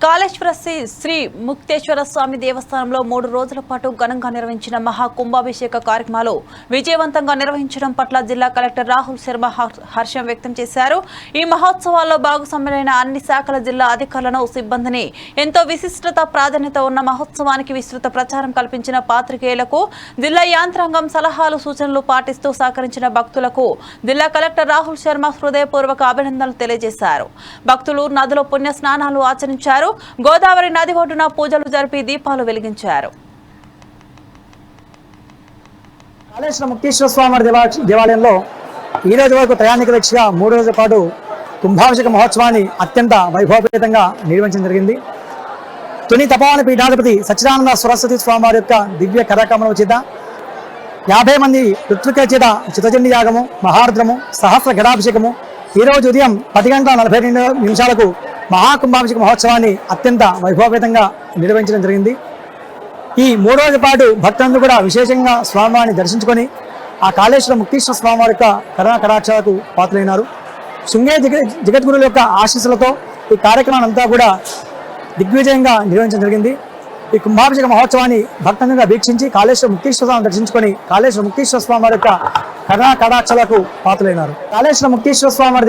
కాళేశ్వర శ్రీ ముక్తేశ్వర స్వామి దేవస్థానంలో 3 రోజుల పాటు ఘనంగా నిర్వహించిన మహా కుంభాభిషేక కార్యక్రమాలు విజయవంతంగా నిర్వహించడం పట్ల జిల్లా కలెక్టర్ రాహుల్ శర్మ హర్షం వ్యక్తం చేశారు. ఈ మహోత్సవాల్లో భాగస్వాములైన అన్ని శాఖల జిల్లా అధికారులను సిబ్బందిని ఎంతో విశిష్టత ప్రాధాన్యత ఉన్న మహోత్సవానికి విస్తృత ప్రచారం కల్పించిన పాత్రికేయులకు జిల్లా యాంత్రాంగం సలహాలు సూచనలు పాటిస్తూ సహకరించిన భక్తులకు జిల్లా కలెక్టర్ రాహుల్ శర్మ హృదయపూర్వక అభినందనలు తెలియజేశారు. భక్తులు నదిలో పుణ్య స్నానాలు ఆచరించారు. గోదావరి నది ఒడ్డున పూజలు జరిపి దీపాలు వెలిగించారు. కాళేశ్వర ముక్తేశ్వర స్వామి దేవాలయంలో ఈ రోజు వరకు ప్రయాణిక దీక్షగా 3 రోజుల పాటు కుంభాభిషేక మహోత్సవాన్ని అత్యంత వైభవపేతంగా నిర్వహించడం జరిగింది. తుని తపోవన పీఠాధిపతి సచ్చిదానంద సరస్వతి స్వామివారి యొక్క దివ్య కథాకమనం చేత 50 మంది ఋత్వికుల చేత చిత్తచండి యాగము, మహారుద్రము, సహస్ర గడాభిషేకము ఈ రోజు ఉదయం 10 గంటల 42 నిమిషాలకు మహాకుంభాభిషేక మహోత్సవాన్ని అత్యంత వైభవపేతంగా నిర్వహించడం జరిగింది. ఈ 3 రోజుల పాటు భక్తులందరూ కూడా విశేషంగా స్వామివారిని దర్శించుకొని ఆ కాళేశ్వర ముక్తేశ్వర స్వామివారి యొక్క కరుణా కటాక్షాలకు పాత్రైనారు. శృంగేరి జగద్గురుల యొక్క ఆశీస్సులతో ఈ కార్యక్రమాన్ని అంతా కూడా దిగ్విజయంగా నిర్వహించడం జరిగింది. ఈ కుంభాభిషేక మహోత్సవాన్ని భక్తులంగా వీక్షించి కాళేశ్వర ముక్తేశ్వర స్వామిని దర్శించుకొని కాళేశ్వర ముక్తేశ్వర స్వామివారి యొక్క కరుణా కటాక్షాలకు పాత్రైనారు. కాళేశ్వర ముక్తేశ్వర స్వామివారి